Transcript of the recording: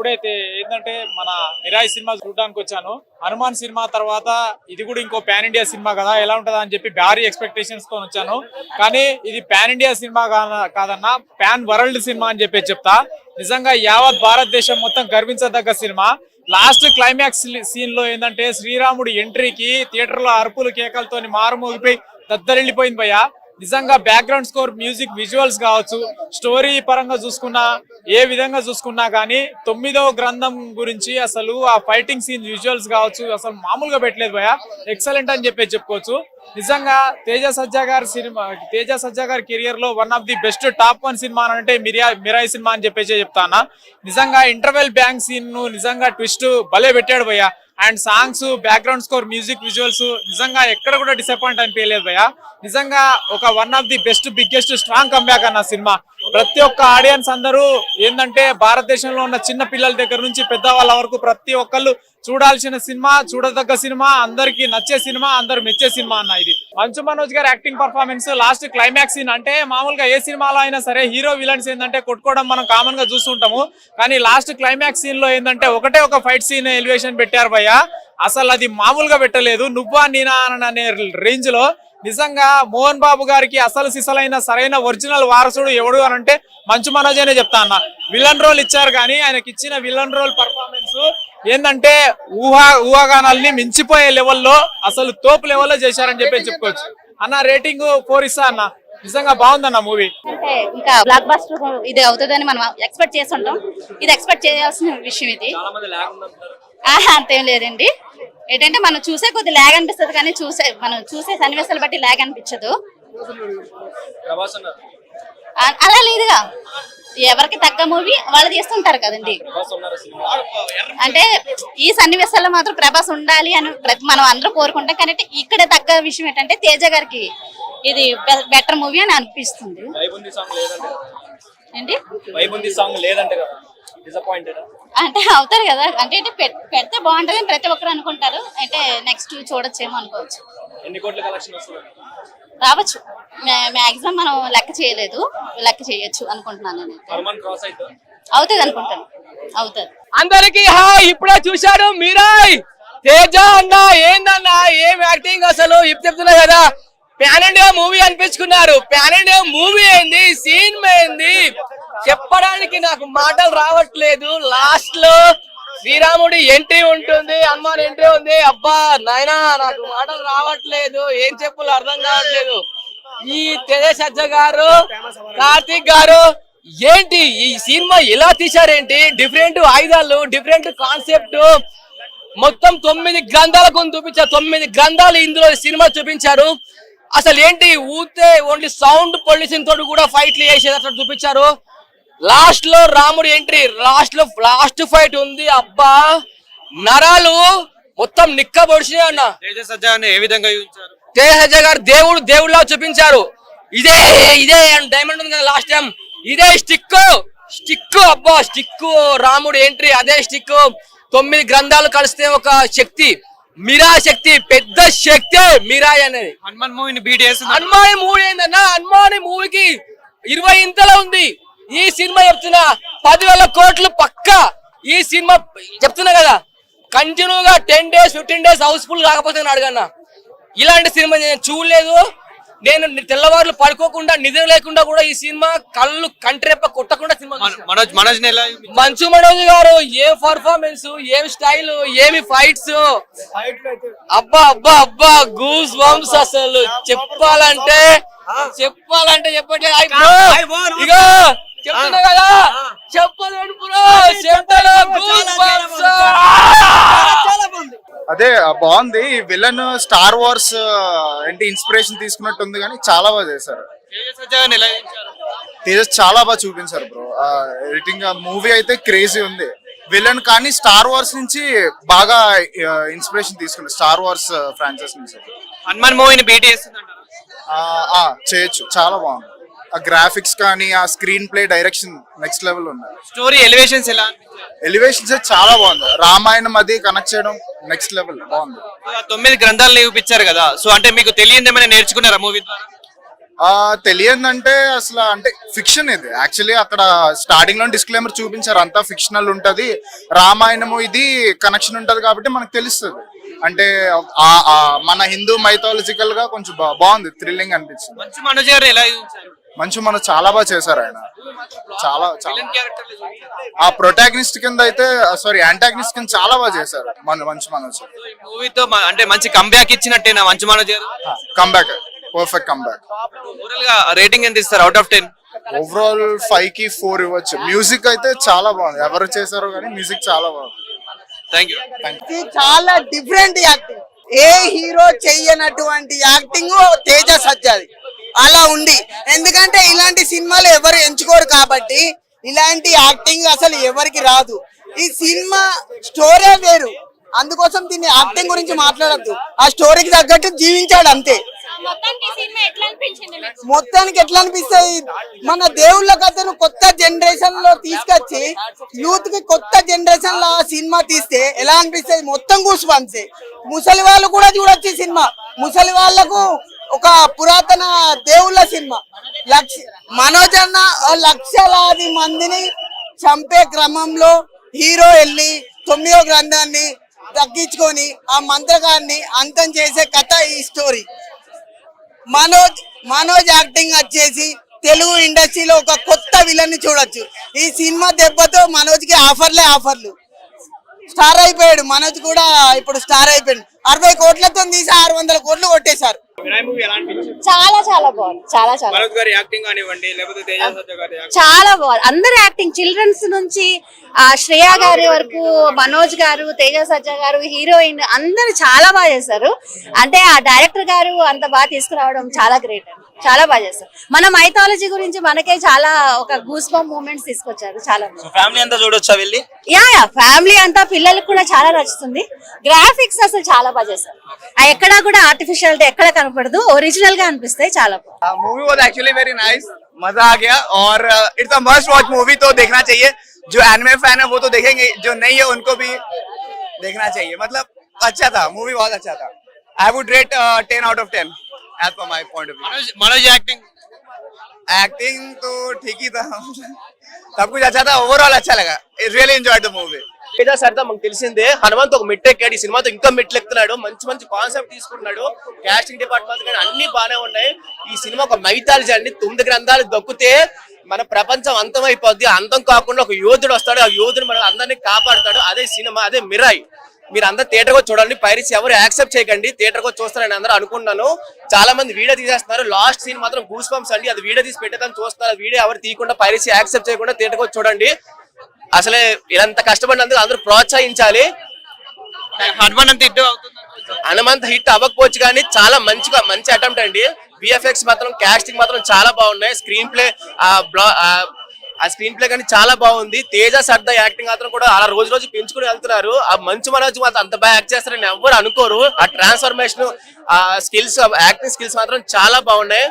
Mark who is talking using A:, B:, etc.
A: ఇప్పుడైతే ఏంటంటే మన మిరాయి సినిమా చూడడానికి వచ్చాను. హనుమాన్ సినిమా తర్వాత ఇది కూడా ఇంకో పాన్ ఇండియా సినిమా కదా, ఎలా ఉంటుందా అని చెప్పి భారీ ఎక్స్పెక్టేషన్స్ తో వచ్చాను. కానీ ఇది పాన్ ఇండియా సినిమా కాదన్నా పాన్ వరల్డ్ సినిమా అని చెప్పి చెప్తా. నిజంగా యావత్ భారతదేశం మొత్తం గర్వించదగ్గ సినిమా. లాస్ట్ క్లైమాక్స్ సీన్ లో ఏంటంటే శ్రీరాముడి ఎంట్రీకి థియేటర్ లో అరుపులు కేకలతో మారుమోగిపోయి దద్దరిల్లిపోయింది భయ్య. నిజంగా బ్యాక్గ్రౌండ్ స్కోర్, మ్యూజిక్, విజువల్స్ కావచ్చు, స్టోరీ పరంగా చూసుకున్నా ఏ విధంగా చూసుకున్నా కానీ 9వ గ్రంథం గురించి అసలు ఆ ఫైటింగ్ సీన్ విజువల్స్ కావచ్చు అసలు మామూలుగా పెట్టలేదు భయ్య. ఎక్సలెంట్ అని చెప్పుకోవచ్చు. నిజంగా తేజ సజ్జా గారి కెరియర్ లో one of the best top 1 cinema అంటే మిరాయి సినిమా అని చెప్తానా. నిజంగా ఇంటర్వెల్ బ్యాంక్ సీన్ ను నిజంగా ట్విస్ట్ భలే పెట్టాడు భయ్య. And songs, background score, music, visuals నిజంగా ఎక్కడ కూడా డిసప్పాయింట్ అనిపించలేదు భయ్య. నిజంగా ఒక one of the best, biggest, strong comeback అన్న సినిమా. ప్రతి ఒక్క ఆడియన్స్ అందరూ ఏంటంటే భారతదేశంలో ఉన్న చిన్న పిల్లల దగ్గర నుంచి పెద్దవాళ్ళ వరకు ప్రతి ఒక్కళ్ళు చూడాల్సిన సినిమా, చూడదగ్గ సినిమా, అందరికి నచ్చే సినిమా, అందరు మెచ్చే సినిమా అన్న ఇది. మంచు మనోజ్ గారి acting performance, last climax scene అంటే మామూలుగా ఏ సినిమాలో అయినా సరే హీరో విలన్స్ ఏంటంటే కొట్టుకోవడం మనం కామన్ గా చూస్తుంటాము. కానీ లాస్ట్ క్లైమాక్స్ సీన్ లో ఏంటంటే ఒకటే ఒక ఫైట్ సీన్ ఎలివేషన్ పెట్టారు భయ్య. అసలు అది మామూలుగా పెట్టలేదు. నువ్వా నేనా అనే రేంజ్ లో. నిజంగా మోహన్ బాబు గారికి అసలు సిసలైన సరైన ఒరిజినల్ వారసుడు ఎవడు అని అంటే మంచు మనోజ్ అనే చెప్తా అన్న. విలన్ రోల్ ఇచ్చారు కానీ ఆయనకి ఇచ్చిన విలన్ రోల్ పర్ఫార్మెన్స్ ఏంటంటే ఊహాగానాల్ని మించిపోయే లెవెల్లో అసలు తోపు లెవెల్లో చేశారని చెప్పుకోవచ్చు అన్న. రేటింగ్ 4 ఇస్తా అన్న. నిజంగా బాగుందన్న మూవీ.
B: అంటే ఇంకా బ్లాక్ బస్టర్ ఇది అవుతుందని మనం ఎక్స్పెక్ట్ చేస్తుంటాం. ఇది ఎక్స్పెక్ట్ చేయాల్సిన విషయం. ఇది అంతేం లేదండి. ఏంటంటే మనం చూసే కొద్ది ల్యాగ్ అనిపిస్తుంది కానీ మనం చూసే సన్నివేశాలు బట్టి ల్యాగ్ అనిపించదు. అలా లేదుగా, ఎవరికి తగ్గ మూవీ వాళ్ళు తీస్తుంటారు కదండి. అంటే ఈ సన్నివేశాల్లో మాత్రం ప్రభాస్ ఉండాలి అని మనం అందరూ కోరుకుంటాం. కానీ ఇక్కడ తగ్గ విషయం ఏంటంటే తేజ గారికి ఇది బెటర్ మూవీ అని అనిపిస్తుంది. ఏంటి అంటే అవుతారు కదా, అంటే పెడితే బాగుంటది అని ప్రతి ఒక్కరు అనుకుంటారు. అంటే నెక్స్ట్ చూడొచ్చేమో అనుకోవచ్చు. రావచ్చు, మాక్సిమం మనం లెక్క చేయలేదు, లెక్క చేయొచ్చు అనుకుంటున్నాను. అవుతుంది అనుకుంటాను, అవుతుంది.
C: అందరికి ఇప్పుడే చూశారు మిరాయ్. తేజ అన్న ఏందన్నా ఏం యాక్టింగ్ అసలు చెప్తున్నా కదా. పాన్ ఇండియా మూవీ అనిపించుకున్నారు. పాన్ ఇండియా మూవీ ఏంది, సీన్ ఏంది చెప్పడానికి నాకు మాటలు రావట్లేదు. లాస్ట్ లో శ్రీరాముడి ఎంట్రీ ఉంటుంది, హనుమాన్ ఎంట్రీ ఉంది. అబ్బా నాయనా నాకు మాటలు రావట్లేదు, ఏం చెప్పులు అర్థం కావట్లేదు. ఈ తేజ సజ్జా గారు, కార్తీక్ గారు ఏంటి ఈ సినిమా ఎలా తీశారేంటి, డిఫరెంట్ ఆయుధాలు, డిఫరెంట్ కాన్సెప్ట్, మొత్తం 9 గ్రంథాలకు చూపించారు. 9 గ్రంథాలు ఇందులో సినిమా చూపించారు. అసలు ఏంటి ఊతే ఓన్లీ సౌండ్ పొల్యూషన్ తోటి కూడా ఫైట్లు చేసేటట్టు చూపించారు. లాస్ట్ లో రాముడి ఎంట్రీ, లాస్ట్ ఫైట్ ఉంది. అబ్బా నరాలు మొత్తం నిక్కబొడిచి అన్న.
D: తేజ సజ్జా ఏ విధంగా
C: తేజ సజ్జా గారు దేవుడులా చూపించారు. ఇదే డైమండ్ ఉంది కదా లాస్ట్ టైం, ఇదే స్టిక్ అబ్బా స్టిక్ రాముడి ఎంట్రీ, అదే స్టిక్. 9 గ్రంథాలు కలిస్తే ఒక శక్తి, మిరాయ్ శక్తి, పెద్ద శక్తి మిరాయ్ అనేది.
D: హనుమాన్ మూవీని బీట్ చేస్తుంది.
C: హనుమాన్ మూవీ ఏందన్నా, హనుమాన్ మూవీకి 20 ఇంతలో ఉంది. ఈ సినిమా చెప్తున్నా 10,000 కోట్లు పక్కా. ఈ సినిమా చెప్తున్నా కదా కంటిన్యూగా 10 days 15 days హౌస్ఫుల్ కాకపోతే అడగన్నా. ఇలాంటి సినిమా నేను చూడలేదు. నేను తెల్లవారులు పడుకోకుండా నిద్ర లేకుండా కూడా ఈ సినిమా కళ్ళు కంటిరెప్ప కొట్టకుండా సినిమా. మంచు మనోజ్ గారు ఏం పర్ఫార్మెన్స్, ఏం స్టైల్, ఏమి ఫైట్స్, అబ్బా అబ్బా అబ్బా గూస్ బంప్స్. అసలు చెప్పాలంటే చెప్పండి. ఇగో చెప్తున్నా కదా, చెప్పలేను బ్రో.
E: అదే బాగుంది. విలన్ స్టార్ వార్స్ ఏంటి ఇన్స్పిరేషన్ తీసుకున్నట్టు ఉంది కానీ చాలా బాగా చేశారు. తేజ చాలా బాగా చూపించారు బ్రో. ఎడిటింగ్ మూవీ అయితే క్రేజీ ఉంది. విలన్ కానీ స్టార్ వార్స్ నుంచి బాగా ఇన్స్పిరేషన్ తీసుకున్నారు, స్టార్ వార్స్ ఫ్రాంచైజ్ నుంచి.
D: హనుమాన్ మూవీని బీట్ చేస్తుంది
E: చేయొచ్చు, చాలా బాగుంది. ఆ గ్రాఫిక్స్ కానీ ఆ screen play direction next level ఉన్నాయి.
D: స్టోరీ ఎలివేషన్స్ ఎలా?
E: ఎలివేషన్స్ చాలా బాగుంది. రామాయణం అది కనెక్ట్ చేయడం నెక్స్ట్ లెవెల్ బాగుంది.
D: 9 గ్రంథాలు చూపించారు కదా, సో అంటే మీకు తెలియదు ఏమైనా నేర్చుకున్నారా మూవీ ద్వారా?
E: తెలియదంటే అసలు అంటే ఫిక్షన్ ఇది యాక్చువల్లీ అక్కడ స్టార్టింగ్ లో డిస్క్లైమర్ చూపించారు అంతా ఫిక్షనల్ ఉంటది రామాయణము ఇది కనెక్షన్ ఉంటది కాబట్టి మనకు తెలుస్తుంది అంటే మన హిందూ మైథాలజికల్ గా కొంచెం బాగుంది థ్రిల్లింగ్ అనిపించింది.
D: మంచు మనోజ్ గారు ఎలా చూపించారు?
E: మంచు మనం చాలా బాగా చేశారు ఆయన చాలా ఆ ప్రొటాగనిస్ట్ కింద అయితే సారీ యాంటాగనిస్ట్ కింద చాలా బాగా చేశారు మంచు మనోజ్.
D: మూవీతో అంటే మంచి కంబ్యాక్ ఇచ్చినట్టేనా మంచు మనోజ్ గారు?
E: Comeback perfect comeback.
D: ఓవరాల్ గా రేటింగ్ ఎంత ఇస్తారు అవుట్ ఆఫ్ 10?
E: ఓవరాల్ 5 కి 4 ఇవ్వచ్చు. మ్యూజిక్ అయితే చాలా బాగుంది ఎవరు చేశారో కానీ మ్యూజిక్ చాలా బాగుంది.
D: Thank you.
F: చాలా డిఫరెంట్ యాక్టింగ్ ఏ హీరో చెయ్యనటువంటి యాక్టింగ్ తేజ సజ్జాది అలా ఉంది. ఎందుకంటే ఇలాంటి సినిమాలు ఎవరు ఎంచుకోరు కాబట్టి ఇలాంటి యాక్టింగ్ అసలు ఎవరికి రాదు. ఈ సినిమా స్టోరీ వేరు అందుకోసం దీన్ని యాక్టింగ్ గురించి మాట్లాడద్దు ఆ స్టోరీకి తగ్గట్టు జీవించాడు అంతే. మొత్తానికి ఎట్లా అనిపిస్తుంది మన దేవుళ్ళ కథను కొత్త జనరేషన్ లో తీసుకొచ్చి యూత్ కి కొత్త జనరేషన్ లో సినిమా తీస్తే ఎలా అనిపిస్తుంది మొత్తం కూసుపంచే. ముసలి వాళ్ళు కూడా చూడొచ్చు ఈ సినిమా. ముసలి వాళ్ళకు ఒక పురాతన దేవుళ్ళ సినిమా. మనోజ్ అన్న లక్షలాది మందిని చంపే క్రమంలో హీరో వెళ్ళి 9వ గ్రంథాన్ని తగ్గించుకొని ఆ మంత్రగాన్ని అంతం చేసే కథ ఈ స్టోరీ. మనోజ్ యాక్టింగ్ వచ్చేసి తెలుగు ఇండస్ట్రీలో ఒక కొత్త విలన్ ని చూడొచ్చు. ఈ సినిమా దెబ్బతో మనోజ్ కి ఆఫర్లు స్టార్ అయిపోయాడు. మనోజ్ కూడా ఇప్పుడు స్టార్ అయిపోయాడు. 60 కోట్లతో తీసి 600 కోట్లు కొట్టేశారు.
B: చాలా చాలా బాగుంది. చాలా చాలా
D: మనోజ్ గారి యాక్టింగ్ కానివ్వండి లేకపోతే తేజ సజ్జా గారి యాక్టింగ్
B: చాలా బాగుంది. అందరు యాక్టింగ్ చిల్డ్రన్స్ నుంచి శ్రేయ గారి వరకు మనోజ్ గారు తేజ సజ్జా గారు హీరోయిన్ అందరు చాలా బాగా చేశారు. అంటే ఆ డైరెక్టర్ గారు అంత బాగా తీసుకురావడం చాలా గ్రేట్ అండి. చాలా బాగా చేస్తారు. మన మైథాలజీ గురించి మనకే చాలా ఒక గూస్ బంప్ మూమెంట్స్ తీసుకొచ్చారు. చాలా
D: ఫ్యామిలీ అంతా చూడొచ్చా వెళ్ళి?
B: యా ఫ్యామిలీ అంతా పిల్లలకు కూడా చాలా నచ్చుతుంది. గ్రాఫిక్స్ అసలు చాలా బాగా చేశారు. ఎక్కడా కూడా ఆర్టిఫిషియల్ ఎక్కడ కనపడదు ఒరిజినల్ గా అనిపిస్తాయి. చాలా బాగా
G: movie was actually very nice मजा आ गया और it's a must watch movie तो देखना चाहिए. जो एनिमे फैन है वो तो देखेंगे जो नहीं है उनको भी देखना चाहिए. मतलब अच्छा था मूवी बहुत अच्छा था. I would rate 10 out of 10 as per my point of view.
D: Manoj
G: acting तो ठीक ही था सब कुछ अच्छा था. ओवरऑल अच्छा लगा. Really enjoyed the movie.
C: Teja Sarda మనకు తెలిసిందే హనుమంత్ ఒక మెట్టు ఎక్కాడు. ఈ సినిమాతో ఇంకా మెట్లు ఎక్కుతున్నాడు. మంచి మంచి కాన్సెప్ట్ తీసుకుంటున్నాడు. కాస్టింగ్ డిపార్ట్మెంట్ కానీ అన్ని బాగానే ఉన్నాయి. ఈ సినిమా ఒక మైథాలజీ అండి. 9 గ్రంథాలు దొక్కితే మన ప్రపంచం అంతం అయిపోద్ది. అంతం కాకుండా ఒక యోధుడు వస్తాడు. ఆ యోధుడు మన అందరినీ కాపాడుతాడు. అదే సినిమా అదే మిరాయి. మీరు అందరు థియేటర్ గా చూడండి. పైరసీ ఎవరు యాక్సెప్ట్ చేయకండి. థియేటర్ గా చూస్తారని అందరూ అనుకుంటున్నాను. చాలా మంది వీడియో తీసేస్తున్నారు. లాస్ట్ సీన్ మాత్రం గూస్ బంప్స్ అండి. అది వీడియో తీసి పెట్టేదని చూస్తున్నారు. వీడియో ఎవరు తీయకుండా పైరసీ యాక్సెప్ట్ చేయకుండా థియేటర్ గా చూడండి. అసలే ఇలాంత కష్టపడినందుకు అందరూ ప్రోత్సహించాలి. హనుమంత్ హిట్ అవ్వకపోవచ్చు కానీ చాలా మంచి అటెంప్ట్ అండి. విఎఫ్ఎక్స్ మాత్రం కాస్టింగ్ మాత్రం చాలా బాగున్నాయి. స్క్రీన్ ప్లే ఆ స్క్రీన్ ప్లే కానీ చాలా బాగుంది. తేజ సర్దా యాక్టింగ్ మాత్రం కూడా అలా రోజు పెంచుకుని వెళ్తున్నారు. ఆ మంచు మనోజ్ మాత్రం అంత బాగా యాక్ట్ చేస్తారని ఎవరు అనుకోరు. ఆ ట్రాన్స్ఫర్మేషన్ ఆ స్కిల్స్ యాక్టింగ్ స్కిల్స్ మాత్రం చాలా బాగున్నాయి.